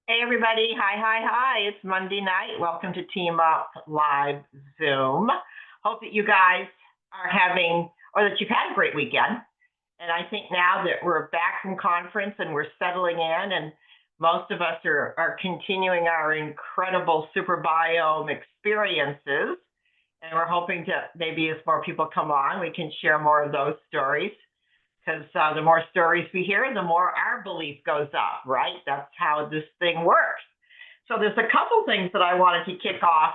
Hey everybody, hi. It's Monday night. Welcome to Team Up Live Zoom. Hope that you guys are having, or that you've had a great weekend. And I think now that we're back from conference and we're settling in, and most of us are continuing our incredible super biome experiences. And we're hoping to maybe as more people come on, we can share more of those stories because the more stories we hear, the more our belief goes up, right? That's how this thing works. So there's a couple things that I wanted to kick off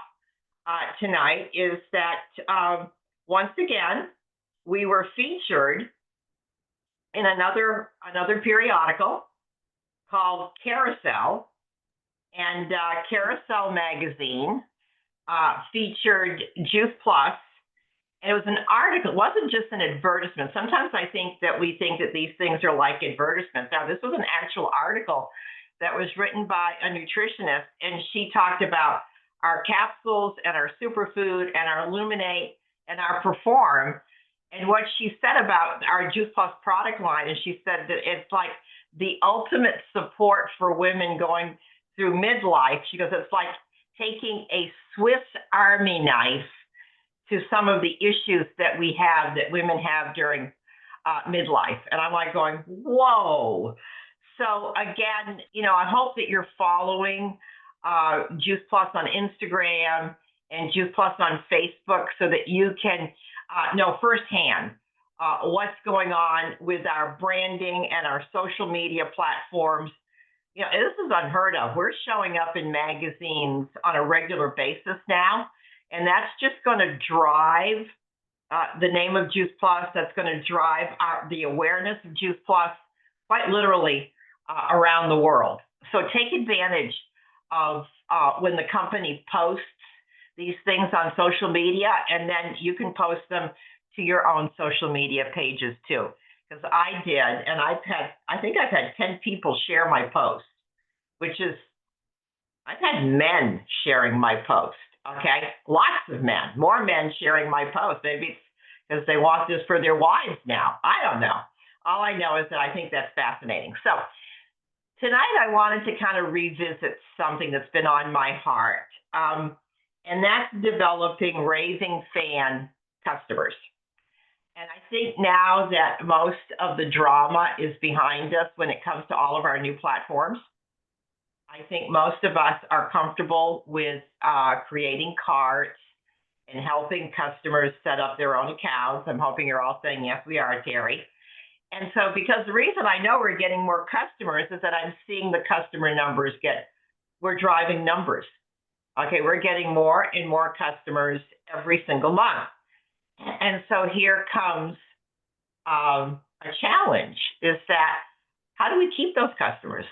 tonight is that once again, we were featured in another periodical called Carousel, and Carousel magazine featured Juice Plus. And it was an article. It wasn't just an advertisement. Sometimes I think that we think that these things are like advertisements. Now, this was an actual article that was written by a nutritionist, and she talked about our capsules and our superfood and our Illuminate and our Perform, and what she said about our Juice Plus product line. And she said that it's like the ultimate support for women going through midlife. She goes, it's like taking a Swiss Army knife to some of the issues that we have, that women have during midlife. And I'm like going, whoa. So again, I hope that you're following Juice Plus on Instagram and Juice Plus on Facebook so that you can know firsthand what's going on with our branding and our social media platforms. This is unheard of. We're showing up in magazines on a regular basis now. And that's just going to drive the name of Juice Plus. That's going to drive the awareness of Juice Plus quite literally around the world. So take advantage of when the company posts these things on social media, and then you can post them to your own social media pages too. Because I did, and I think I've had 10 people share my post, which is, I've had men sharing my post. Okay, lots of men, more men sharing my post. Maybe it's because they want this for their wives now. I don't know. All I know is that I think that's fascinating. So tonight I wanted to kind of revisit something that's been on my heart, and that's developing raving fan customers. And I think now that most of the drama is behind us when it comes to all of our new platforms, I think most of us are comfortable with creating carts and helping customers set up their own accounts. I'm hoping you're all saying, yes, we are, Terry. And so because the reason I know we're getting more customers is that I'm seeing the customer numbers we're driving numbers. Okay, we're getting more and more customers every single month. And so here comes a challenge, is that how do we keep those customers?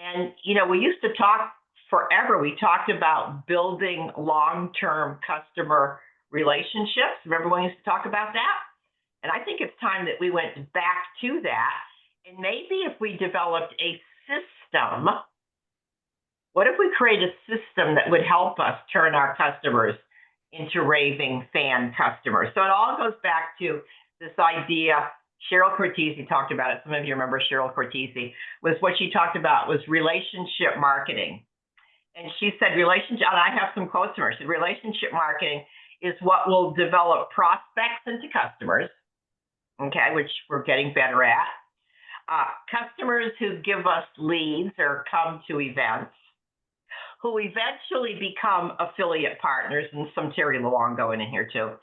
And, we used to talk forever. We talked about building long-term customer relationships. Remember when we used to talk about that? And I think it's time that we went back to that. And maybe if we developed a system, what if we create a system that would help us turn our customers into raving fan customers? So it all goes back to this idea. Cheryl Cortese talked about it. Some of you remember Cheryl Cortese. Was what she talked about was relationship marketing. And she said and I have some quotes from her. She said, relationship marketing is what will develop prospects into customers, okay, which we're getting better at. Customers who give us leads or come to events, who eventually become affiliate partners, and some Terry Luong going in here too,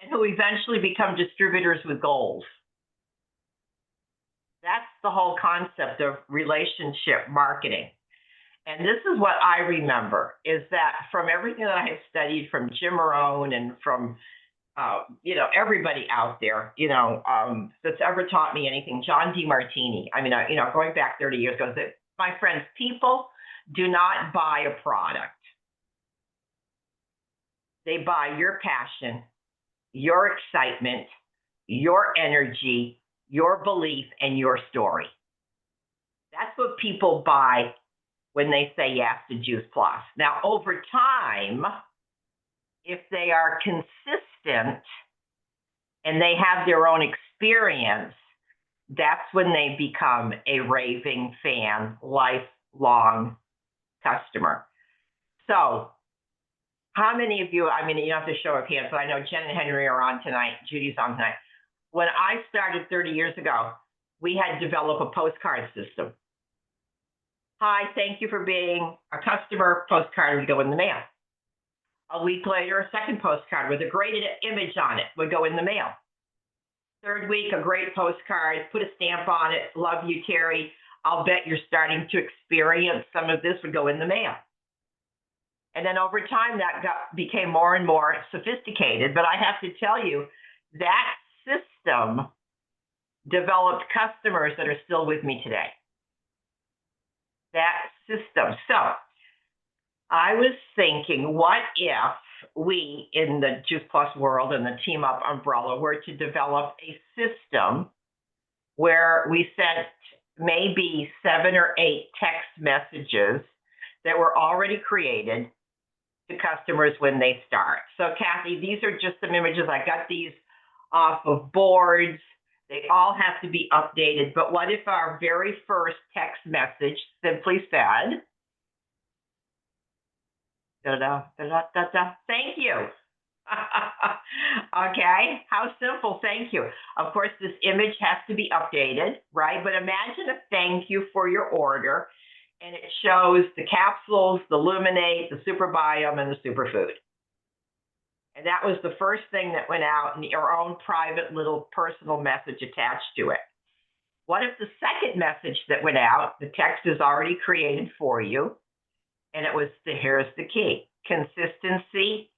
and who eventually become distributors with goals. That's the whole concept of relationship marketing. And this is what I remember, is that from everything that I have studied from Jim Rohn and from, everybody out there, that's ever taught me anything, John DeMartini. I mean, going back 30 years ago, that my friends, people do not buy a product. They buy your passion, your excitement, your energy, your belief, and your story. That's what people buy when they say yes to Juice Plus. Now, over time, if they are consistent and they have their own experience, that's when they become a raving fan, lifelong customer. So how many of you, I mean, you don't have to show of hands, but I know Jen and Henry are on tonight. Judy's on tonight. When I started 30 years ago, we had to develop a postcard system. Hi, thank you for being a customer. Postcard would go in the mail. A week later, a second postcard with a great image on it would go in the mail. Third week, a great postcard, put a stamp on it. Love you, Terry. I'll bet you're starting to experience some of this would go in the mail. And then over time, that became more and more sophisticated. But I have to tell you, that system developed customers that are still with me today. That system. So I was thinking, what if we in the Juice Plus world and the Team Up umbrella were to develop a system where we sent maybe 7 or 8 text messages that were already created to customers when they start. So Kathy, these are just some images. I got these off of boards. They all have to be updated. But what if our very first text message simply said, thank you. Okay, how simple, thank you. Of course, this image has to be updated, right? But imagine a thank you for your order, and it shows the capsules, the Luminate, the Super Biome, and the Superfood. And that was the first thing that went out, and your own private little personal message attached to it. What if the second message that went out, the text is already created for you, and it was here's the key. Consistency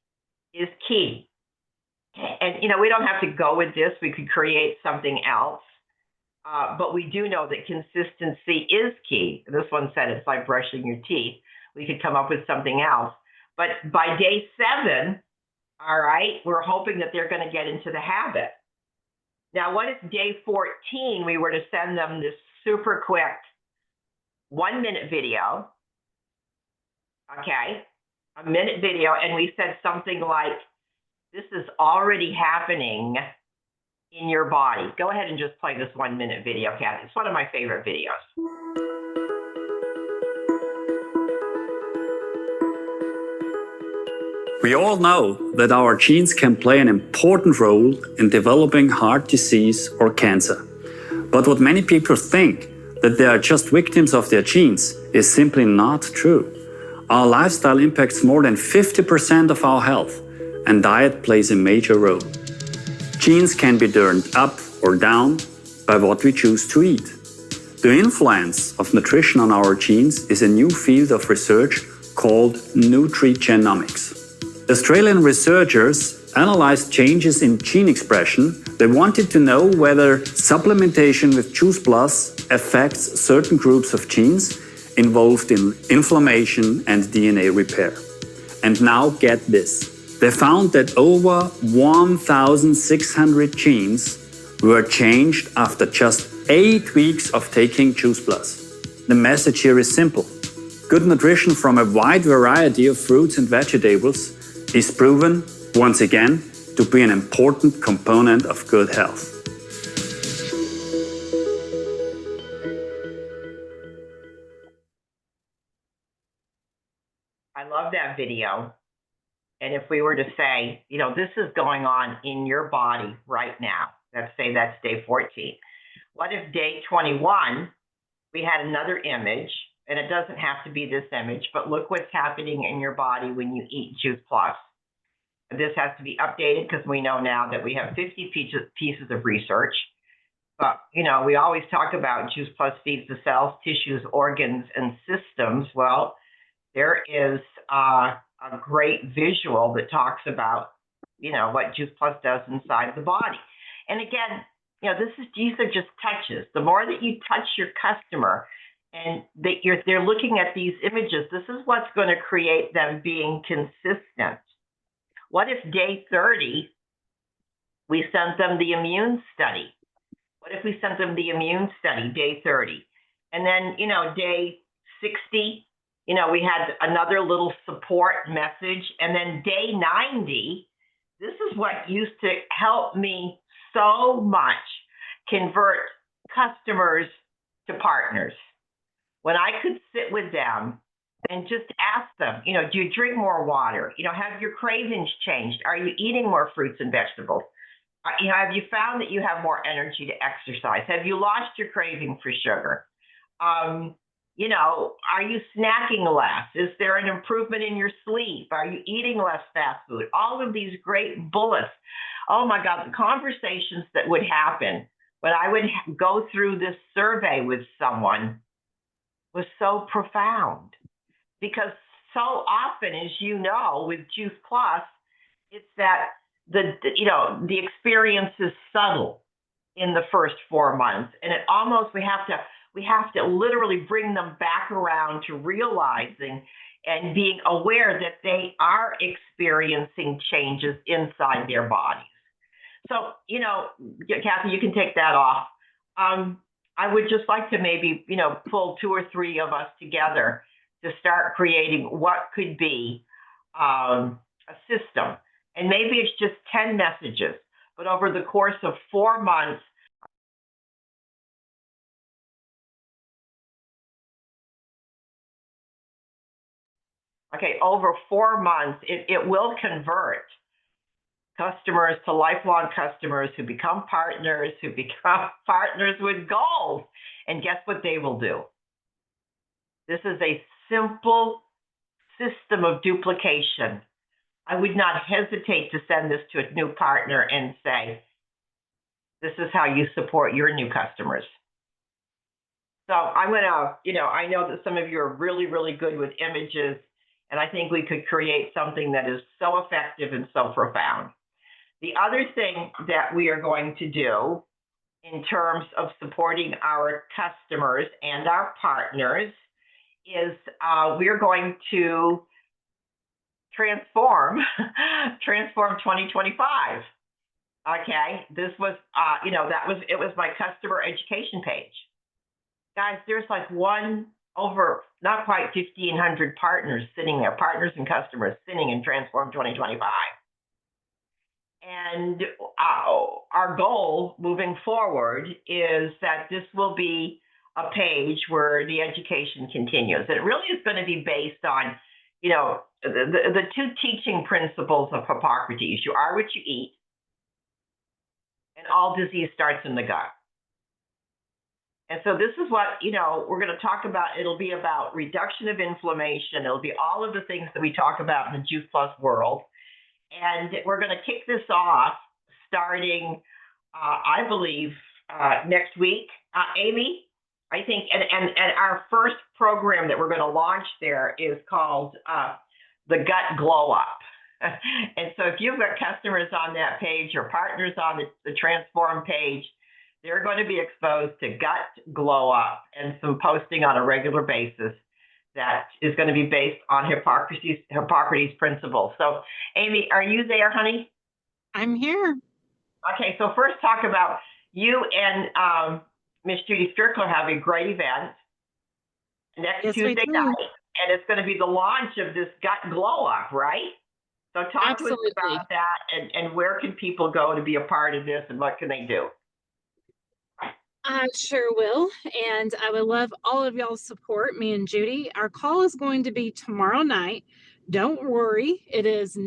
is key. And, you know, we don't have to go with this. We could create something else. But we do know that consistency is key. This one said it's like brushing your teeth. We could come up with something else. But by day 7, all right, we're hoping that they're going to get into the habit. Now, what if day 14 we were to send them this super quick 1-minute video? Okay, a minute video, and we said something like, this is already happening in your body. Go ahead and just play this 1-minute video, Kathy. It's one of my favorite videos. We all know that our genes can play an important role in developing heart disease or cancer. But what many people think, that they are just victims of their genes, is simply not true. Our lifestyle impacts more than 50% of our health, and diet plays a major role. Genes can be turned up or down by what we choose to eat. The influence of nutrition on our genes is a new field of research called nutrigenomics. Australian researchers analyzed changes in gene expression. They wanted to know whether supplementation with Juice Plus affects certain groups of genes involved in inflammation and DNA repair. And now get this. They found that over 1,600 genes were changed after just 8 weeks of taking Juice Plus. The message here is simple. Good nutrition from a wide variety of fruits and vegetables is proven, once again, to be an important component of good health. I love that video. And if we were to say, you know, this is going on in your body right now, let's say that's day 14. What if day 21, we had another image, and it doesn't have to be this image, but look what's happening in your body when you eat Juice Plus. This has to be updated because we know now that we have 50 pieces of research. But, you know, we always talk about Juice Plus feeds the cells, tissues, organs, and systems. Well, there is a great visual that talks about, you know, what Juice Plus does inside the body. And again, you know, these are just touches. The more that you touch your customer and that they're looking at these images, this is what's going to create them being consistent. What if day 30, we sent them the immune study? What if we sent them the immune study, day 30? And then, you know, day 60, you know, we had another little support message. And then day 90, this is what used to help me so much convert customers to partners. when I could sit with them and just ask them, do you drink more water? Have your cravings changed? Are you eating more fruits and vegetables? Have you found that you have more energy to exercise? Have you lost your craving for sugar? Are you snacking less? Is there an improvement in your sleep? Are you eating less fast food? All of these great bullets. Oh my God, the conversations that would happen when I would go through this survey with someone was so profound, because so often, as you know, with Juice Plus, it's that the experience is subtle in the first 4 months, and it almost we have to literally bring them back around to realizing and being aware that they are experiencing changes inside their bodies. So, Kathy, you can take that off. I would just like to maybe, pull 2 or 3 of us together to start creating what could be a system. And maybe it's just 10 messages, but over the course of 4 months, over 4 months, it will convert customers to lifelong customers who become partners with goals. And guess what they will do? This is a simple system of duplication. I would not hesitate to send this to a new partner and say, this is how you support your new customers. So I'm going to, I know that some of you are really, really good with images, and I think we could create something that is so effective and so profound. The other thing that we are going to do in terms of supporting our customers and our partners is we're going to transform 2025. Okay, this was, it was my customer education page. Guys, there's like not quite 1,500 partners sitting there, partners and customers sitting in Transform 2025. And our goal moving forward is that this will be a page where the education continues. It really is going to be based on, the 2 teaching principles of Hippocrates. You are what you eat, and all disease starts in the gut. And so this is what, we're going to talk about. It'll be about reduction of inflammation. It'll be all of the things that we talk about in the Juice Plus world. And we're going to kick this off starting, I believe, next week. Amy, I think, and our first program that we're going to launch there is called the Gut Glow Up. And so if you've got customers on that page or partners on the Transform page, they're going to be exposed to Gut Glow Up and some posting on a regular basis that is going to be based on Hippocrates principles. So, Amy, are you there, honey? I'm here. Okay, so first talk about you and Miss Judy Strickler have a great event next Tuesday night, and it's going to be the launch of this Gut Glow Up, right? So talk to us about that, and where can people go to be a part of this, and what can they do? I sure will, and I would love all of y'all's support, me and Judy. Our call is going to be tomorrow night. Don't worry, it is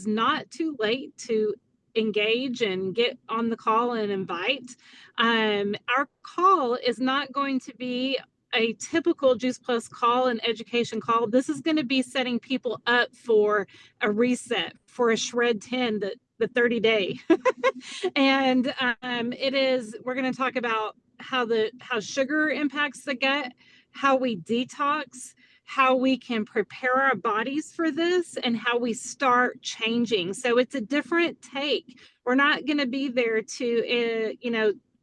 not too late to engage and get on the call and invite. Our call is not going to be a typical Juice Plus call, an education call. This is going to be setting people up for a reset, for a Shred 10, the 30-day. And we're going to talk about how sugar impacts the gut, how we detox, how we can prepare our bodies for this, and how we start changing. So it's a different take. We're not going to be there to,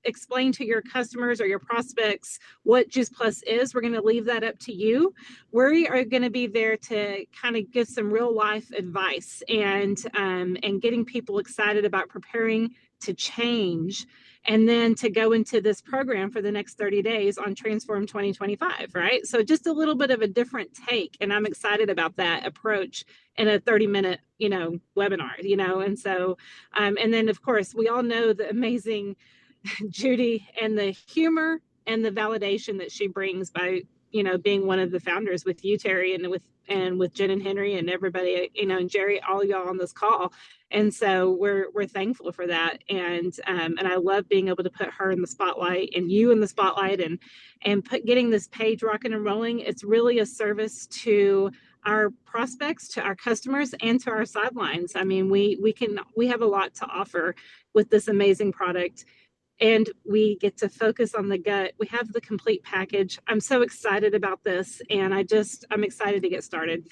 explain to your customers or your prospects what Juice Plus is. We're going to leave that up to you. We are going to be there to kind of give some real life advice and getting people excited about preparing to change, and then to go into this program for the next 30 days on Transform 2025, right? So just a little bit of a different take, and I'm excited about that approach in a 30-minute, webinar, and so, and then of course, we all know the amazing Judy and the humor and the validation that she brings by being one of the founders with you, Terry, and with Jen and Henry and everybody, and Jerry, all y'all on this call. And so we're thankful for that. And I love being able to put her in the spotlight and you in the spotlight and getting this page rocking and rolling. It's really a service to our prospects, to our customers, and to our sidelines. I mean, we have a lot to offer with this amazing product, and we get to focus on the gut. We have the complete package. I'm so excited about this, and I'm excited to get started.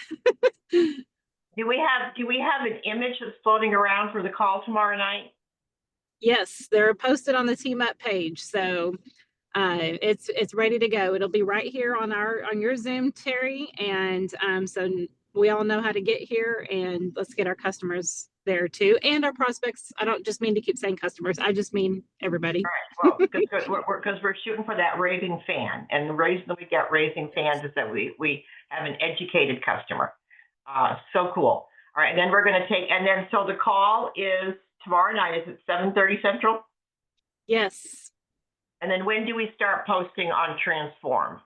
Do we have an image that's floating around for the call tomorrow night? Yes, they're posted on the Team Up page, so it's ready to go. It'll be right here on your Zoom, Terry, and so we all know how to get here, and let's get our customers there too, and our prospects. I don't just mean to keep saying customers. I just mean everybody. All right. Well, because we're shooting for that raving fan, and the reason that we get raving fans is that we have an educated customer. So cool. All right, and then we're going to so the call is tomorrow night. Is it 7:30 Central? Yes. And then when do we start posting on Transform?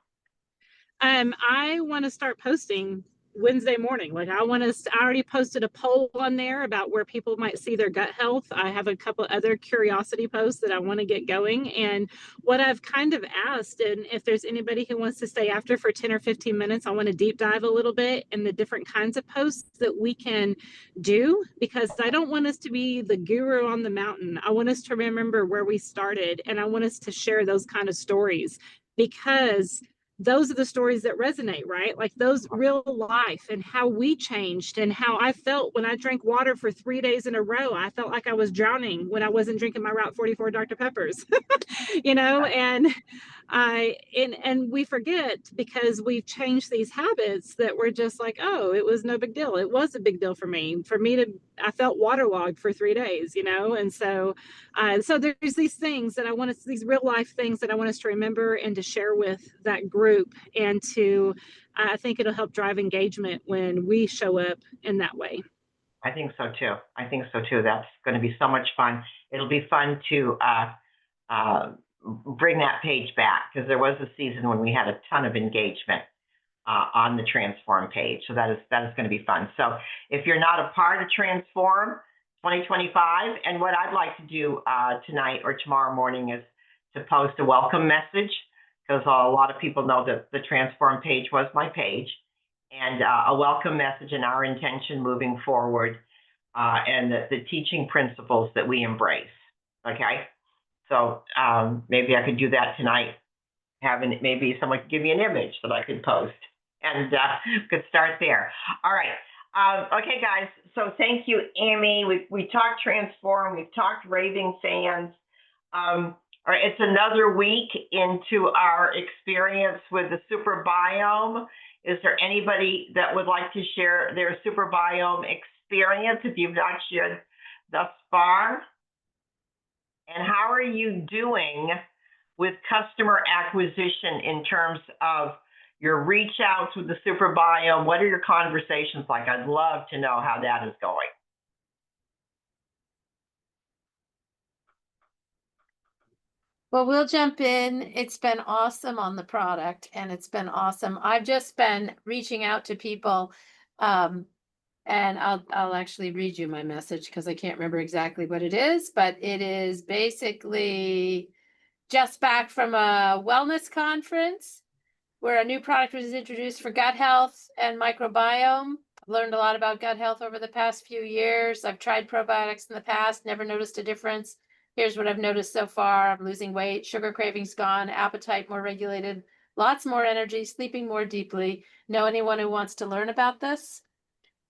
I want to start posting Wednesday morning. Like I already posted a poll on there about where people might see their gut health. I have a couple other curiosity posts that I want to get going. And what I've kind of asked, and if there's anybody who wants to stay after for 10 or 15 minutes, I want to deep dive a little bit in the different kinds of posts that we can do, because I don't want us to be the guru on the mountain. I want us to remember where we started, and I want us to share those kind of stories, because those are the stories that resonate, right? Like those real life, and how we changed, and how I felt when I drank water for 3 days in a row. I felt like I was drowning when I wasn't drinking my Route 44 Dr. Peppers, and we forget, because we've changed these habits, that we're just like, oh, it was no big deal. It was a big deal for me I felt waterlogged for 3 days, and so there's these things that these real life things that I want us to remember and to share with that group, and I think it'll help drive engagement when we show up in that way. I think so too. That's going to be so much fun. It'll be fun to bring that page back, because there was a season when we had a ton of engagement on the Transform page. So that is going to be fun. So if you're not a part of Transform 2025, and what I'd like to do tonight or tomorrow morning is to post a welcome message, because a lot of people know that the Transform page was my page, and a welcome message and our intention moving forward, and the teaching principles that we embrace. Okay. So maybe I could do that tonight. Maybe someone could give me an image that I could post, and could start there. All right. Okay, guys. So thank you, Amy. We talked Transform. We've talked Raving fans. All right. It's another week into our experience with the super biome. Is there anybody that would like to share their super biome experience, if you've not shared thus far? And how are you doing with customer acquisition in terms of your reach outs with the super biome? What are your conversations like? I'd love to know how that is going. Well, we'll jump in. It's been awesome on the product, and it's been awesome. I've just been reaching out to people, and I'll actually read you my message, because I can't remember exactly what it is, but it is basically just back from a wellness conference where a new product was introduced for gut health and microbiome. I've learned a lot about gut health over the past few years. I've tried probiotics in the past, never noticed a difference. Here's what I've noticed so far. I'm losing weight, sugar cravings gone, appetite more regulated, lots more energy, sleeping more deeply. Know anyone who wants to learn about this?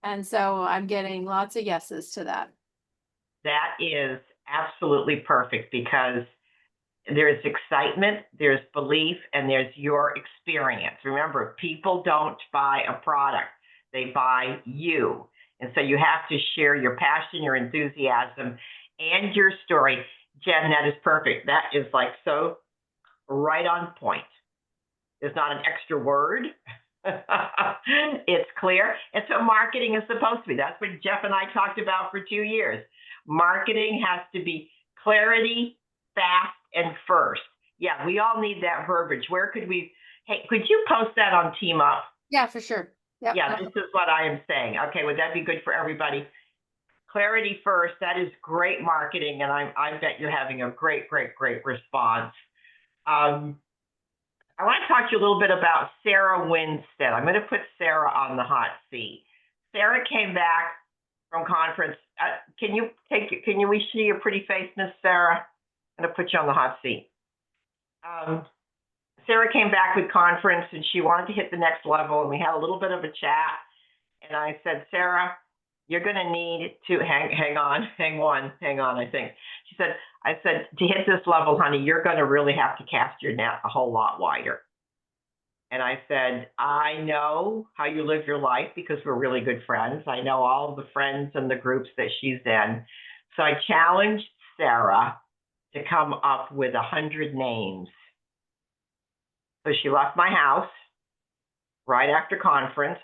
And so I'm getting lots of yeses to that. That is absolutely perfect, because there's excitement, there's belief, and there's your experience. Remember, people don't buy a product, they buy you. And so you have to share your passion, your enthusiasm, and your story. Jen, that is perfect. That is like so right on point. There's not an extra word. It's clear. And so marketing is supposed to be. That's what Jeff and I talked about for 2 years. Marketing has to be clarity, fast, and first. Yeah, we all need that verbiage. Where could we Hey, could you post that on Team Up? Yeah, for sure. Yep. Yeah, this is what I am saying. Okay, would that be good for everybody? Clarity first, that is great marketing, and I bet you're having a great response. I want to talk to you a little bit about Sarah Winstead. I'm going to put Sarah on the hot seat. Sarah came back from conference. Can you we see your pretty face, Miss Sarah? I'm going to put you on the hot seat. Sarah came back with conference and she wanted to hit the next level, and we had a little bit of a chat. And I said, Sarah, you're going to need to hang on, I think. I said, to hit this level, honey, you're going to really have to cast your net a whole lot wider. And I said, I know how you live your life because we're really good friends. I know all of the friends and the groups that she's in. So I challenged Sarah to come up with 100 names. So she left my house right after conference.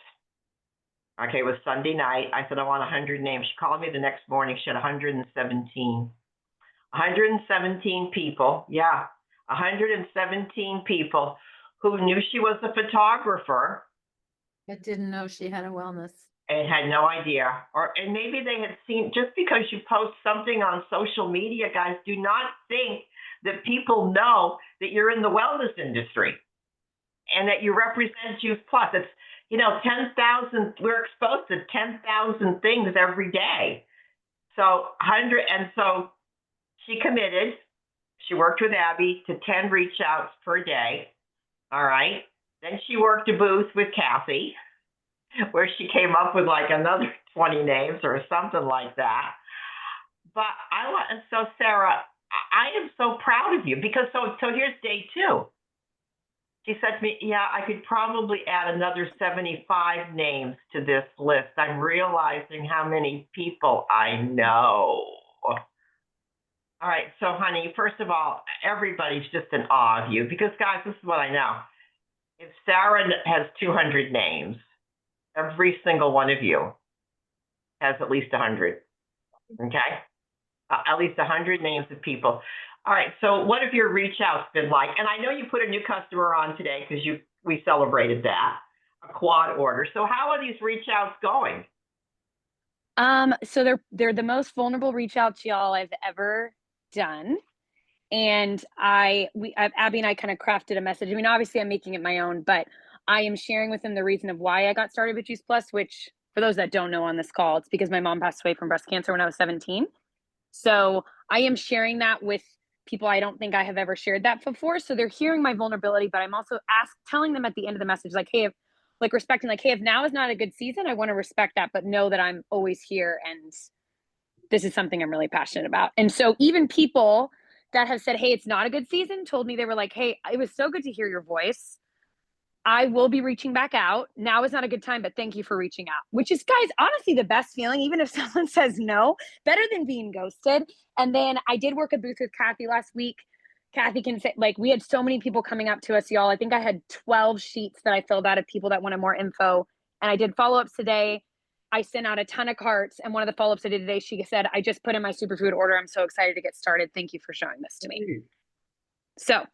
Okay, it was Sunday night. I said, I want 100 names. She called me the next morning. She had 117. 117 people. Yeah, 117 people who knew she was a photographer. I didn't know she had a wellness. And had no idea. And maybe they had seen, just because you post something on social media, guys, do not think that people know that you're in the wellness industry and that you represent Juice Plus. It's, 10,000, we're exposed to 10,000 things every day. So so she committed, she worked with Abby to 10 reach outs per day. All right. Then she worked a booth with Kathy where she came up with like another 20 names or something like that. But so Sarah, I am so proud of you because so here's day 2. She said to me, yeah, I could probably add another 75 names to this list. I'm realizing how many people I know. All right, so honey, first of all, everybody's just in awe of you because, guys, this is what I know. If Sarah has 200 names, every single one of you has at least 100, okay? At least 100 names of people. All right, so what have your reach outs been like? And I know you put a new customer on today because we celebrated that, a quad order. So how are these reach outs going? So they're the most vulnerable reach outs y'all I've ever done. And Abby and I kind of crafted a message. I mean, obviously I'm making it my own, but I am sharing with them the reason of why I got started with Juice Plus, which for those that don't know on this call, it's because my mom passed away from breast cancer when I was 17. So I am sharing that with people I don't think I have ever shared that before. So they're hearing my vulnerability, but I'm also telling them at the end of the message, like, hey, respecting, like, hey, if now is not a good season, I want to respect that, but know that I'm always here and this is something I'm really passionate about. And so even people that have said, hey, it's not a good season, told me, they were like, hey, it was so good to hear your voice. I will be reaching back out. Now is not a good time, but thank you for reaching out, which is, guys, honestly the best feeling, even if someone says no, better than being ghosted. And then I did work a booth with Kathy last week. Kathy can say, like, we had so many people coming up to us, y'all. I think I had 12 sheets that I filled out of people that wanted more info. And I did follow-ups today. I sent out a ton of carts. And one of the follow-ups I did today, she said, I just put in my superfood order. I'm so excited to get started. Thank you for showing this to me. So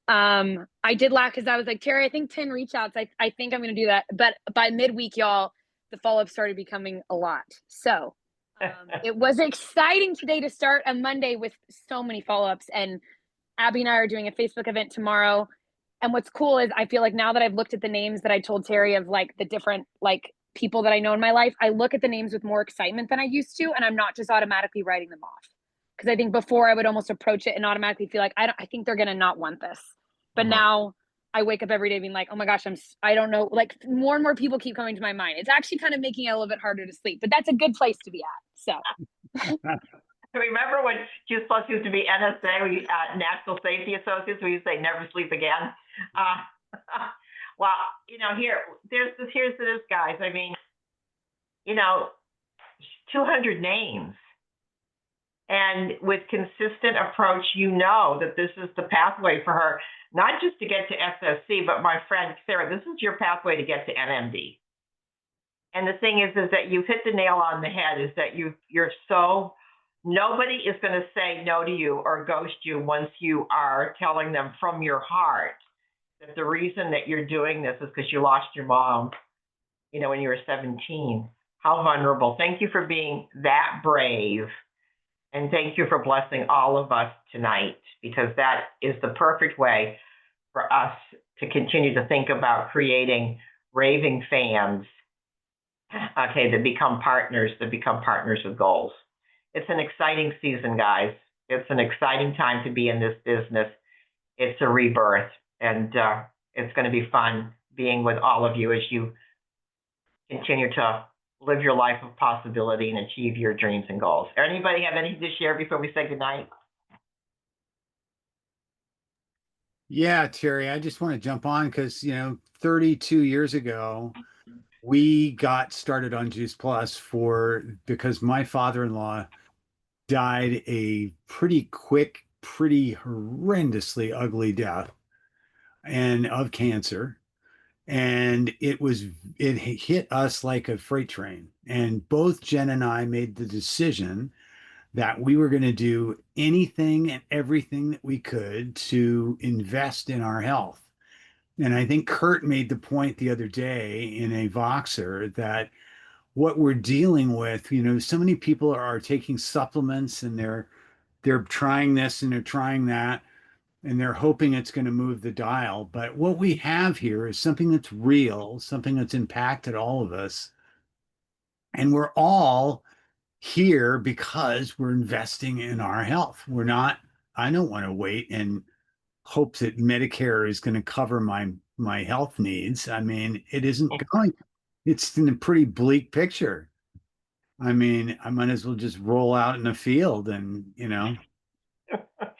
I did laugh because I was like, Terry, I think 10 reach outs. I think I'm going to do that. But by midweek, y'all, the follow-up started becoming a lot. So it was exciting today to start a Monday with so many follow-ups. And Abby and I are doing a Facebook event tomorrow. And what's cool is I feel like now that I've looked at the names that I told Terry of like the different like people that I know in my life, I look at the names with more excitement than I used to. And I'm not just automatically writing them off. Because I think before I would almost approach it and automatically feel like, I think they're going to not want this. But now I wake up every day being like, oh my gosh, I don't know. Like more and more people keep coming to my mind. It's actually kind of making it a little bit harder to sleep, but that's a good place to be at. So. Remember when Juice Plus used to be NSA, National Safety Associates, we used to say never sleep again? Well, here's this, guys. I mean, 200 names. And with consistent approach, that this is the pathway for her, not just to get to SSC, but my friend Sarah, this is your pathway to get to NMD. And the thing is that you've hit the nail on the head, is that you're so, nobody is going to say no to you or ghost you once you are telling them from your heart that the reason that you're doing this is because you lost your mom, when you were 17. How vulnerable. Thank you for being that brave. And thank you for blessing all of us tonight, because that is the perfect way for us to continue to think about creating raving fans, okay, that become partners with goals. It's an exciting season, guys. It's an exciting time to be in this business. It's a rebirth, and it's going to be fun being with all of you as you continue to live your life of possibility and achieve your dreams and goals. Anybody have anything to share before we say goodnight? Yeah, Terry, I just want to jump on because, 32 years ago, we got started on Juice Plus because my father-in-law died a pretty quick, pretty horrendously ugly death and of cancer. And it hit us like a freight train. And both Jen and I made the decision that we were going to do anything and everything that we could to invest in our health. And I think Kurt made the point the other day in a Voxer that what we're dealing with, so many people are taking supplements and they're trying this and they're trying that and they're hoping it's going to move the dial. But what we have here is something that's real, something that's impacted all of us. And we're all here because we're investing in our health. I don't want to wait and hope that Medicare is going to cover my health needs. I mean, it isn't going. It's in a pretty bleak picture. I mean, I might as well just roll out in the field and,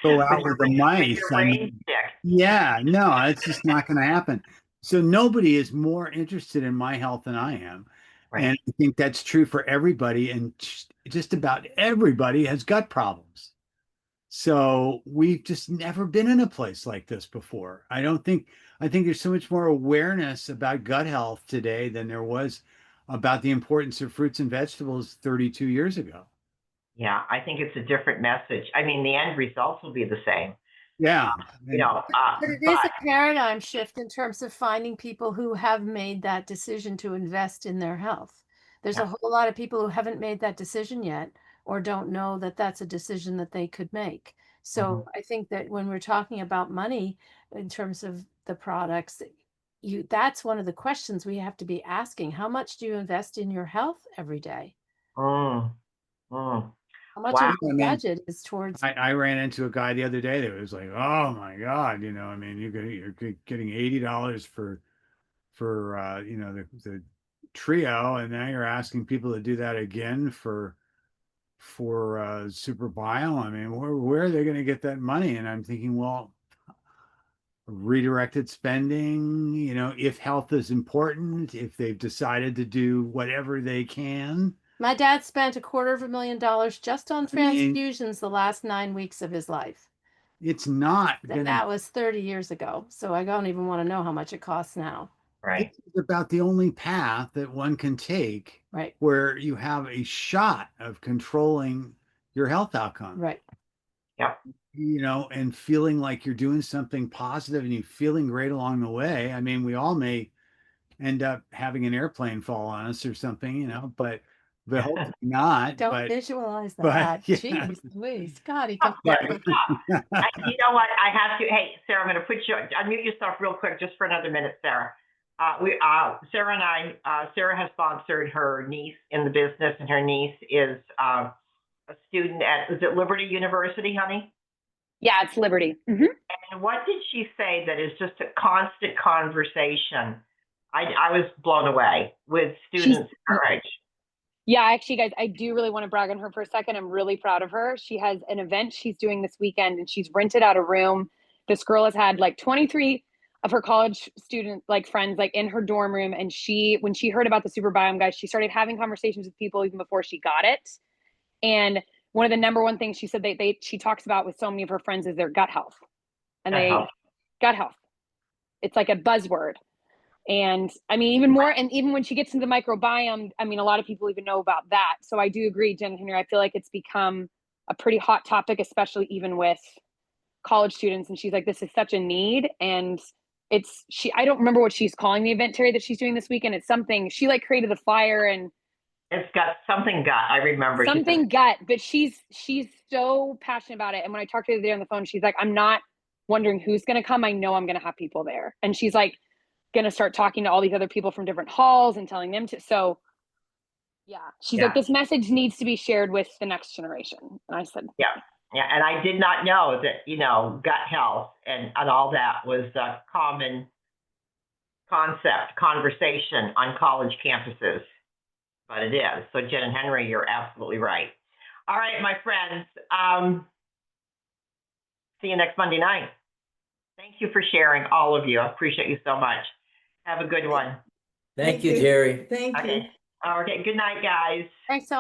go out with the mice. I mean, yeah, no, it's just not going to happen. So nobody is more interested in my health than I am. Right. And I think that's true for everybody. And just about everybody has gut problems. So we've just never been in a place like this before. I think there's so much more awareness about gut health today than there was about the importance of fruits and vegetables 32 years ago. Yeah, I think it's a different message. I mean, the end results will be the same. Yeah. But it is a paradigm shift in terms of finding people who have made that decision to invest in their health. There's a whole lot of people who haven't made that decision yet or don't know that that's a decision that they could make. So I think that when we're talking about money in terms of the products, that's one of the questions we have to be asking. How much do you invest in your health every day? Mm, mm. How much Wow. of your budget is towards I ran into a guy the other day that was like, "Oh my God, I mean, you're getting $80 for the trio, and now you're asking people to do that again for Super Bio. I mean, where are they going to get that money?" And I'm thinking, well, redirected spending, if health is important, if they've decided to do whatever they can. My dad spent $250,000 just on I mean, transfusions the last 9 weeks of his life. it's not And going that to. was 30 years ago. So I don't even want to know how much it costs now. Right. This is about the only path that one can take, Right. where you have a shot of controlling your health outcome. Right. Yep. And feeling like you're doing something positive and you feeling great along the way. I mean, we all may end up having an airplane fall on us or something, but hopefully not. Don't visualize but that. yeah. Jeez Louise. God, he Oh, comes yeah. back. You know what? I have to. Hey, Sarah, I'm going to put you. Unmute yourself real quick, just for another minute, Sarah. Sarah and I. Sarah has sponsored her niece in the business, and her niece is a student at. Is it Liberty University, honey? Yeah, it's Liberty. Mm-hmm. And what did she say that is just a constant conversation? I was blown away with students her age. Yeah, actually, guys, I do really want to brag on her for a second. I'm really proud of her. She has an event she's doing this weekend, and she's rented out a room. This girl has had like 23 of her college student friends in her dorm room. And when she heard about the Super Biome, guys, she started having conversations with people even before she got it. And one of the number one things she said she talks about with so many of her friends is their gut health. And gut health. It's like a buzzword. And I mean, even more, and even when she gets into the microbiome, I mean, a lot of people even know about that. So I do agree, Jen Henry, I feel like it's become a pretty hot topic, especially even with college students. And she's like, this is such a need. And I don't remember what she's calling the event, Terry, that she's doing this weekend. It's something, she like created the flyer and It's got something gut. I remember. She something said, gut, but she's so passionate about it. And when I talked to her the other day on the phone, she's like, I'm not wondering who's going to come. I know I'm going to have people there. And she's like, going to start talking to all these other people from different halls and telling them to. So yeah, she's like, Yeah. this message needs to be shared with the next generation. And I said, Yeah. Yeah. And I did not know that, gut health and all that was a common concept, conversation on college campuses. But it is. So Jen and Henry, you're absolutely right. All right, my friends. See you next Monday night. Thank you for sharing, all of you. I appreciate you so much. Have a good one. Thank you, Terry. Thank you. Okay. Okay. Good night, guys. Thanks all.